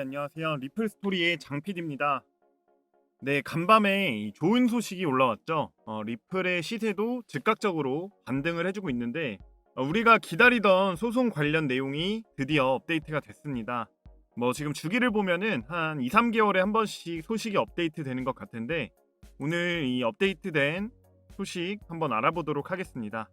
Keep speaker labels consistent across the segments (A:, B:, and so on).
A: 안녕하세요. 리플스토리의 장PD입니다. 네, 간밤에 좋은 소식이 올라왔죠. 리플의 시세도 즉각적으로 반등을 해주고 있는데 우리가 기다리던 소송 관련 내용이 드디어 업데이트가 됐습니다. 지금 주기를 보면은 한 2, 3개월에 한 번씩 소식이 업데이트 되는 것 같은데 오늘 이 업데이트된 소식 한번 알아보도록 하겠습니다.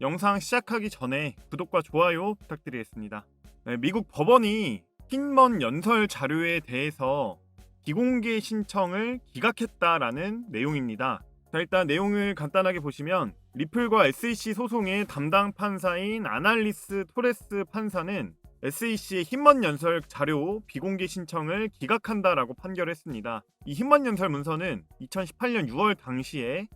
A: 영상 시작하기 전에 구독과 좋아요 부탁드리겠습니다. 네, 미국 법원이 흰먼 연설 자료에 대해서 비공개 신청을 기각했다라는 내용입니다. 자, 일단 내용을 간단하게 보시면 리플과 SEC 소송의 담당 판사인 아날리스 토레스 판사는 SEC의 흰먼 연설 자료 비공개 신청을 기각한다라고 판결했습니다. 이 흰먼 연설 문서는 2018년 6월 당시에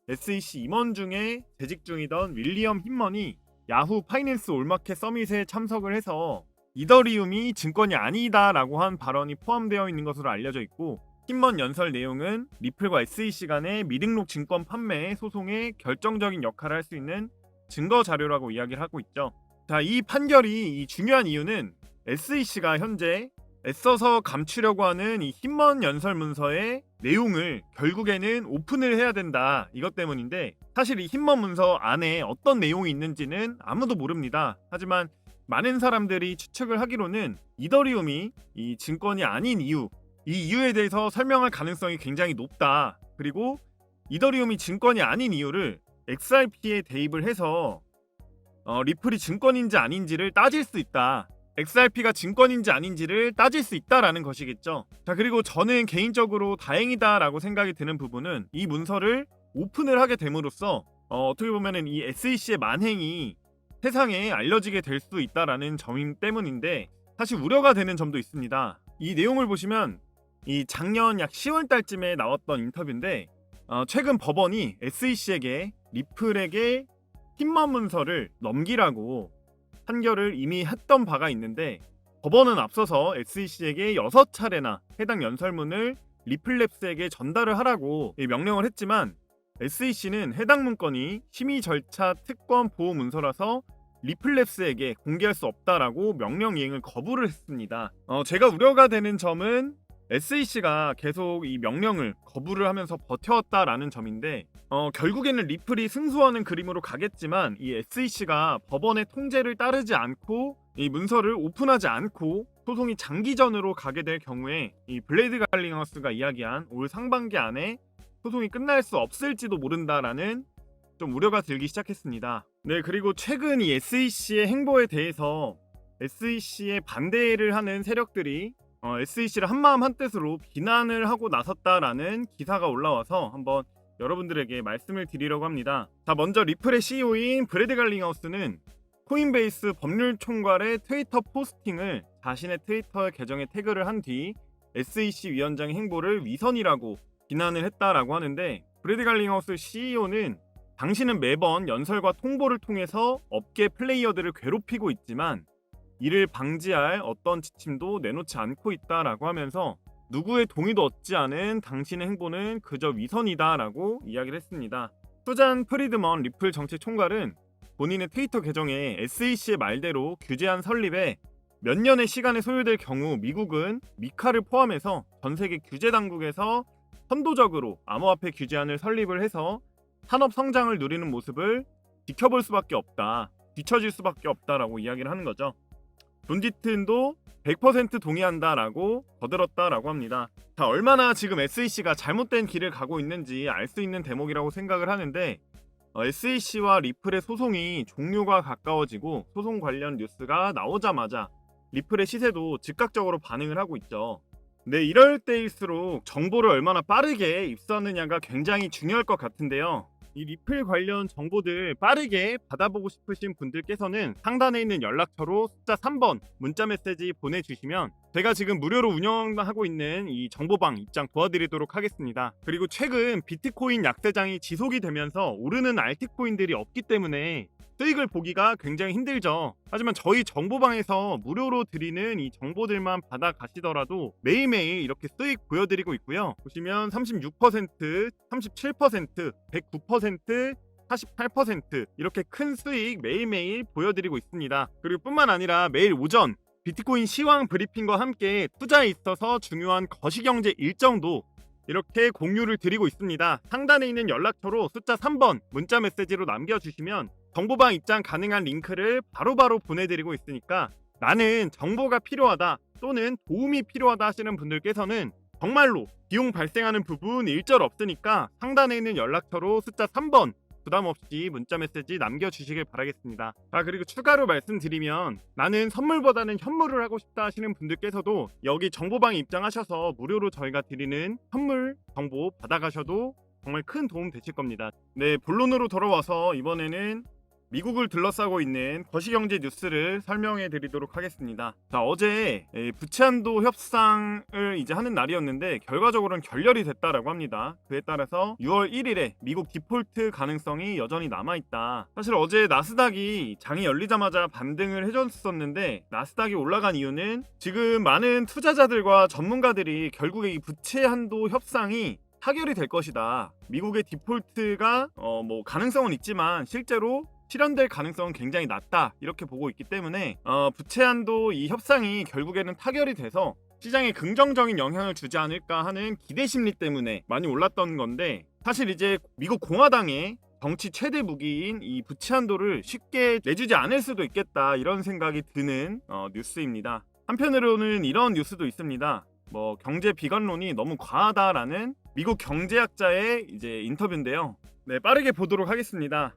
A: SEC 임원 중에 재직 중이던 윌리엄 흰먼이 야후 파이낸스 올마켓 서밋에 참석을 해서 이더리움이 증권이 아니다라고 한 발언이 포함되어 있는 것으로 알려져 있고, 흰먼 연설 내용은 리플과 SEC 간의 미등록 증권 판매 소송에 결정적인 역할을 할 수 있는 증거 자료라고 이야기를 하고 있죠. 자, 이 판결이 중요한 이유는 SEC가 현재 애써서 감추려고 하는 이 흰먼 연설 문서의 내용을 결국에는 오픈을 해야 된다, 이것 때문인데, 사실 이 흰먼 문서 안에 어떤 내용이 있는지는 아무도 모릅니다. 하지만 많은 사람들이 추측을 하기로는 이더리움이 이 증권이 아닌 이유, 이 이유에 대해서 설명할 가능성이 굉장히 높다. 그리고 이더리움이 증권이 아닌 이유를 XRP에 대입을 해서 리플이 증권인지 아닌지를 따질 수 있다. XRP가 증권인지 아닌지를 따질 수 있다라는 것이겠죠. 자, 그리고 저는 개인적으로 다행이다라고 생각이 드는 부분은 이 문서를 오픈을 하게 됨으로써 어떻게 보면은 이 SEC의 만행이 세상에 알려지게 될 수 있다라는 점 때문인데, 사실 우려가 되는 점도 있습니다. 이 내용을 보시면 이 작년 약 10월 달쯤에 나왔던 인터뷰인데 최근 법원이 SEC에게 리플에게 흰먼 문서를 넘기라고 판결을 이미 했던 바가 있는데, 법원은 앞서서 SEC에게 6차례나 해당 연설문을 리플랩스에게 전달을 하라고 명령을 했지만 SEC는 해당 문건이 심의 절차 특권 보호 문서라서 리플랩스에게 공개할 수 없다라고 명령 이행을 거부를 했습니다. 제가 우려가 되는 점은 SEC가 계속 이 명령을 거부를 하면서 버텨왔다라는 점인데, 결국에는 리플이 승소하는 그림으로 가겠지만 이 SEC가 법원의 통제를 따르지 않고 이 문서를 오픈하지 않고 소송이 장기전으로 가게 될 경우에 이 블레이드 갈링하우스가 이야기한 올 상반기 안에 소송이 끝날 수 없을지도 모른다라는 좀 우려가 들기 시작했습니다. 네, 그리고 최근 이 SEC의 행보에 대해서 SEC에 반대를 하는 세력들이 SEC를 한마음 한뜻으로 비난을 하고 나섰다라는 기사가 올라와서 한번 여러분들에게 말씀을 드리려고 합니다. 자, 먼저 리플의 CEO인 브래드 갈링하우스는 코인베이스 법률총괄의 트위터 포스팅을 자신의 트위터 계정에 태그를 한 뒤 SEC 위원장의 행보를 위선이라고 비난을 했다라고 하는데, 브래드 갈링하우스 CEO는 당신은 매번 연설과 통보를 통해서 업계 플레이어들을 괴롭히고 있지만 이를 방지할 어떤 지침도 내놓지 않고 있다라고 하면서 누구의 동의도 얻지 않은 당신의 행보는 그저 위선이다라고 이야기를 했습니다. 수잔 프리드먼 리플 정책 총괄은 본인의 트위터 계정에 SEC의 말대로 규제안 설립에 몇 년의 시간이 소요될 경우 미국은 미카를 포함해서 전 세계 규제 당국에서 선도적으로 암호화폐 규제안을 설립을 해서 산업 성장을 누리는 모습을 지켜볼 수밖에 없다, 뒤처질 수밖에 없다라고 이야기를 하는 거죠. 존 지튼도 100% 동의한다라고 거들었다라고 합니다. 자, 얼마나 지금 SEC가 잘못된 길을 가고 있는지 알 수 있는 대목이라고 생각을 하는데, SEC와 리플의 소송이 종료가 가까워지고 소송 관련 뉴스가 나오자마자 리플의 시세도 즉각적으로 반응을 하고 있죠. 네, 이럴 때일수록 정보를 얼마나 빠르게 입수하느냐가 굉장히 중요할 것 같은데요. 이 리플 관련 정보들 빠르게 받아보고 싶으신 분들께서는 상단에 있는 연락처로 숫자 3번 문자 메시지 보내주시면 제가 지금 무료로 운영하고 있는 이 정보방 입장 도와드리도록 하겠습니다. 그리고 최근 비트코인 약세장이 지속이 되면서 오르는 알트코인들이 없기 때문에 수익을 보기가 굉장히 힘들죠. 하지만 저희 정보방에서 무료로 드리는 이 정보들만 받아가시더라도 매일매일 이렇게 수익 보여드리고 있고요. 보시면 36%, 37%, 109%, 48% 이렇게 큰 수익 매일매일 보여드리고 있습니다. 그리고 뿐만 아니라 매일 오전 비트코인 시황 브리핑과 함께 투자에 있어서 중요한 거시경제 일정도 이렇게 공유를 드리고 있습니다. 상단에 있는 연락처로 숫자 3번 문자 메시지로 남겨주시면 정보방 입장 가능한 링크를 바로바로 보내드리고 있으니까 나는 정보가 필요하다 또는 도움이 필요하다 하시는 분들께서는 정말로 비용 발생하는 부분 일절 없으니까 상단에 있는 연락처로 숫자 3번 부담없이 문자 메시지 남겨주시길 바라겠습니다. 그리고 추가로 말씀드리면 나는 선물보다는 현물을 하고 싶다 하시는 분들께서도 여기 정보방에 입장하셔서 무료로 저희가 드리는 선물 정보 받아가셔도 정말 큰 도움 되실 겁니다. 네, 본론으로 돌아와서 이번에는 미국을 둘러싸고 있는 거시경제 뉴스를 설명해 드리도록 하겠습니다. 자, 어제 부채 한도 협상을 이제 하는 날이었는데 결과적으로는 결렬이 됐다라고 합니다. 그에 따라서 6월 1일에 미국 디폴트 가능성이 여전히 남아있다. 사실 어제 나스닥이 장이 열리자마자 반등을 해줬었는데 나스닥이 올라간 이유는 지금 많은 투자자들과 전문가들이 결국에 이 부채 한도 협상이 타결이 될 것이다. 미국의 디폴트가 뭐 가능성은 있지만 실제로 실현될 가능성은 굉장히 낮다 이렇게 보고 있기 때문에 부채 한도 이 협상이 결국에는 타결이 돼서 시장에 긍정적인 영향을 주지 않을까 하는 기대 심리 때문에 많이 올랐던 건데 사실 이제 미국 공화당의 정치 최대 무기인 이 부채 한도를 쉽게 내주지 않을 수도 있겠다 이런 생각이 드는 뉴스입니다. 한편으로는 이런 뉴스도 있습니다. 뭐 경제 비관론이 너무 과하다라는 미국 경제학자의 이제 인터뷰인데요. 네, 빠르게 보도록 하겠습니다.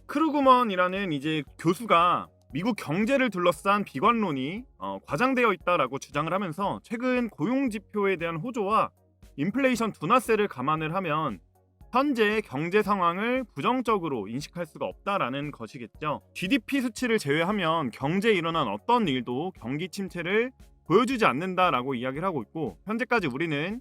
A: 크루그먼이라는 이제 교수가 미국 경제를 둘러싼 비관론이 과장되어 있다라고 주장을 하면서 최근 고용 지표에 대한 호조와 인플레이션 둔화세를 감안을 하면 현재 경제 상황을 부정적으로 인식할 수가 없다라는 것이겠죠. GDP 수치를 제외하면 경제에 일어난 어떤 일도 경기 침체를 보여주지 않는다라고 이야기를 하고 있고 현재까지 우리는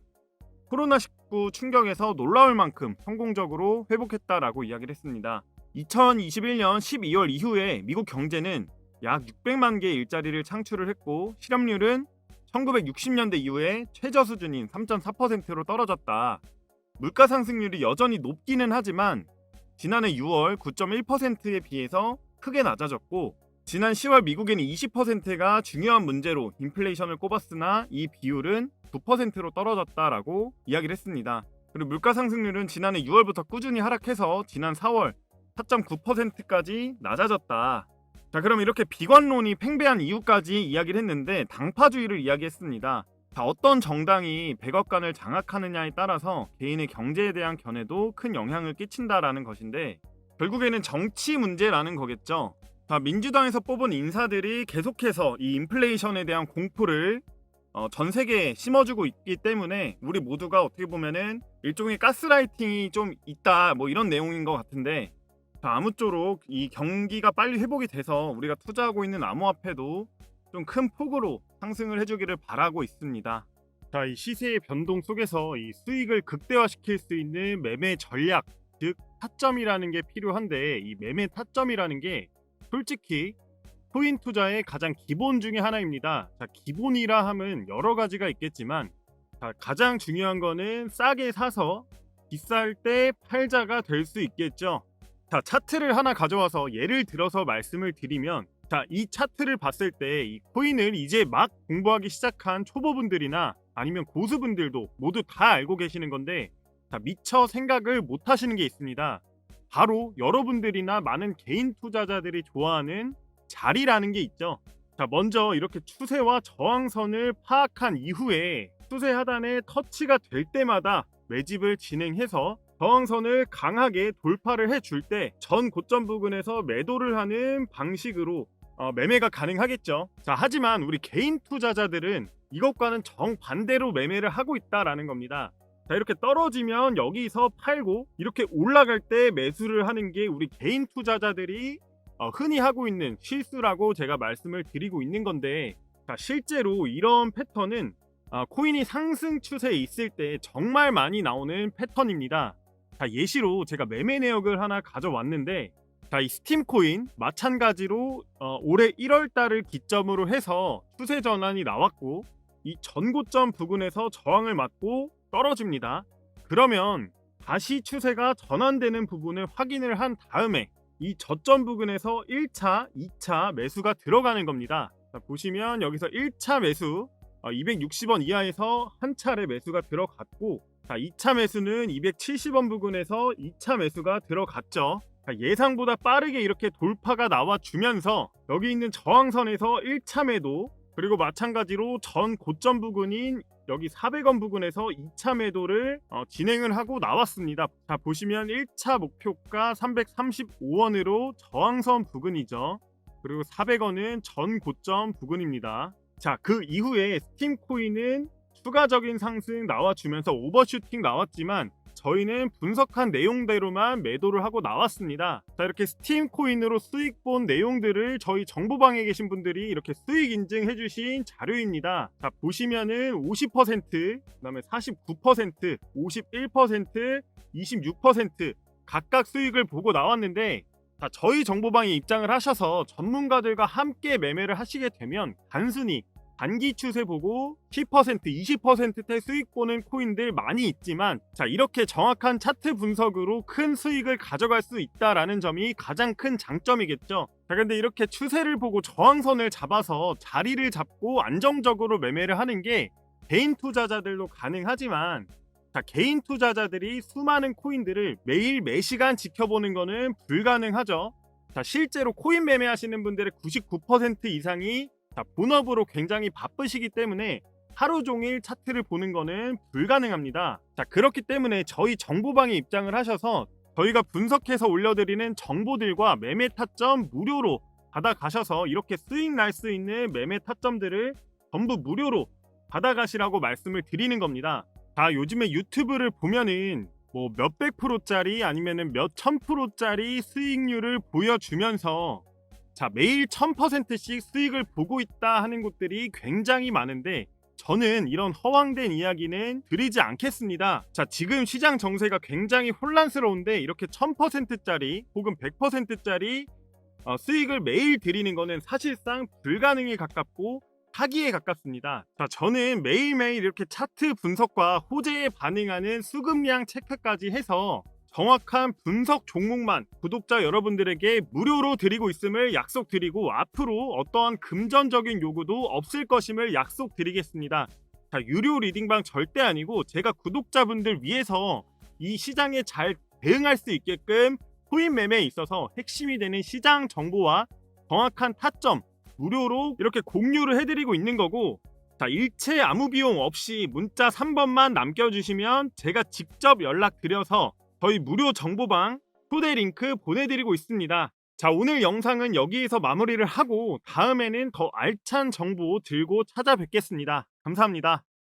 A: 코로나19 충격에서 놀라울 만큼 성공적으로 회복했다라고 이야기를 했습니다. 2021년 12월 이후에 미국 경제는 약 600만 개의 일자리를 창출을 했고 실업률은 1960년대 이후에 최저 수준인 3.4%로 떨어졌다. 물가 상승률이 여전히 높기는 하지만 지난해 6월 9.1%에 비해서 크게 낮아졌고 지난 10월 미국에는 20%가 중요한 문제로 인플레이션을 꼽았으나 이 비율은 9%로 떨어졌다라고 이야기를 했습니다. 그리고 물가 상승률은 지난해 6월부터 꾸준히 하락해서 지난 4월 4.9%까지 낮아졌다. 자, 그럼 이렇게 비관론이 팽배한 이유까지 이야기를 했는데 당파주의를 이야기했습니다. 자, 어떤 정당이 백악관을 장악하느냐에 따라서 개인의 경제에 대한 견해도 큰 영향을 끼친다라는 것인데 결국에는 정치 문제라는 거겠죠. 자, 민주당에서 뽑은 인사들이 계속해서 이 인플레이션에 대한 공포를 전 세계에 심어주고 있기 때문에 우리 모두가 어떻게 보면은 일종의 가스라이팅이 좀 있다 뭐 이런 내용인 것 같은데 자, 아무쪼록 이 경기가 빨리 회복이 돼서 우리가 투자하고 있는 암호화폐도 좀 큰 폭으로 상승을 해주기를 바라고 있습니다. 자, 이 시세의 변동 속에서 이 수익을 극대화시킬 수 있는 매매 전략, 즉 타점이라는 게 필요한데 이 매매 타점이라는 게 솔직히 코인 투자의 가장 기본 중에 하나입니다. 자, 기본이라 함은 여러 가지가 있겠지만 자, 가장 중요한 거는 싸게 사서 비쌀 때 팔자가 될 수 있겠죠. 자, 차트를 하나 가져와서 예를 들어서 말씀을 드리면 자, 이 차트를 봤을 때 이 코인을 이제 막 공부하기 시작한 초보분들이나 아니면 고수분들도 모두 다 알고 계시는 건데 자, 미처 생각을 못 하시는 게 있습니다. 바로 여러분들이나 많은 개인 투자자들이 좋아하는 자리라는 게 있죠. 자, 먼저 이렇게 추세와 저항선을 파악한 이후에 추세 하단에 터치가 될 때마다 매집을 진행해서 저항선을 강하게 돌파를 해줄 때 전 고점 부근에서 매도를 하는 방식으로 매매가 가능하겠죠. 자, 하지만 우리 개인 투자자들은 이것과는 정반대로 매매를 하고 있다라는 겁니다. 자, 이렇게 떨어지면 여기서 팔고 이렇게 올라갈 때 매수를 하는 게 우리 개인 투자자들이 흔히 하고 있는 실수라고 제가 말씀을 드리고 있는 건데 자, 실제로 이런 패턴은 코인이 상승 추세에 있을 때 정말 많이 나오는 패턴입니다. 자, 예시로 제가 매매 내역을 하나 가져왔는데 자, 이 스팀 코인 마찬가지로 올해 1월 달을 기점으로 해서 추세 전환이 나왔고 이 전고점 부근에서 저항을 맞고 떨어집니다. 그러면 다시 추세가 전환되는 부분을 확인을 한 다음에 이 저점 부근에서 1차, 2차 매수가 들어가는 겁니다. 자, 보시면 여기서 1차 매수 260원 이하에서 한 차례 매수가 들어갔고, 자, 2차 매수는 270원 부근에서 2차 매수가 들어갔죠. 자, 예상보다 빠르게 이렇게 돌파가 나와주면서 여기 있는 저항선에서 1차 매도, 그리고 마찬가지로 전 고점 부근인 여기 400원 부근에서 2차 매도를 진행을 하고 나왔습니다. 자, 보시면 1차 목표가 335원으로 저항선 부근이죠. 그리고 400원은 전 고점 부근입니다. 자, 그 이후에 스팀 코인은 추가적인 상승 나와주면서 오버슈팅 나왔지만 저희는 분석한 내용대로만 매도를 하고 나왔습니다. 자, 이렇게 스팀 코인으로 수익 본 내용들을 저희 정보방에 계신 분들이 이렇게 수익 인증해 주신 자료입니다. 자, 보시면은 50%, 그다음에 49%, 51%, 26% 각각 수익을 보고 나왔는데, 자, 저희 정보방에 입장을 하셔서 전문가들과 함께 매매를 하시게 되면 단순히 단기 추세 보고 10%, 20%대 수익 보는 코인들 많이 있지만, 자, 이렇게 정확한 차트 분석으로 큰 수익을 가져갈 수 있다라는 점이 가장 큰 장점이겠죠. 자, 근데 이렇게 추세를 보고 저항선을 잡아서 자리를 잡고 안정적으로 매매를 하는 게 개인 투자자들도 가능하지만, 자, 개인 투자자들이 수많은 코인들을 매일 매시간 지켜보는 거는 불가능하죠. 자, 실제로 코인 매매하시는 분들의 99% 이상이 본업으로 굉장히 바쁘시기 때문에 하루 종일 차트를 보는 거는 불가능합니다. 자, 그렇기 때문에 저희 정보방에 입장을 하셔서 저희가 분석해서 올려드리는 정보들과 매매 타점 무료로 받아가셔서 이렇게 수익 날 수 있는 매매 타점들을 전부 무료로 받아가시라고 말씀을 드리는 겁니다. 자, 요즘에 유튜브를 보면은 뭐 몇백 프로짜리 아니면은 몇천 프로짜리 수익률을 보여주면서, 자, 매일 1000%씩 수익을 보고 있다 하는 곳들이 굉장히 많은데 저는 이런 허황된 이야기는 드리지 않겠습니다. 자, 지금 시장 정세가 굉장히 혼란스러운데 이렇게 1000%짜리 혹은 100%짜리 수익을 매일 드리는 거는 사실상 불가능에 가깝고 사기에 가깝습니다. 자, 저는 매일매일 이렇게 차트 분석과 호재에 반응하는 수급량 체크까지 해서 정확한 분석 종목만 구독자 여러분들에게 무료로 드리고 있음을 약속드리고, 앞으로 어떠한 금전적인 요구도 없을 것임을 약속드리겠습니다. 자, 유료 리딩방 절대 아니고 제가 구독자분들 위해서 이 시장에 잘 대응할 수 있게끔 코인 매매에 있어서 핵심이 되는 시장 정보와 정확한 타점 무료로 이렇게 공유를 해드리고 있는 거고, 자, 일체 아무 비용 없이 문자 3번만 남겨주시면 제가 직접 연락드려서 저희 무료 정보방 초대 링크 보내드리고 있습니다. 자, 오늘 영상은 여기에서 마무리를 하고 다음에는 더 알찬 정보 들고 찾아뵙겠습니다. 감사합니다.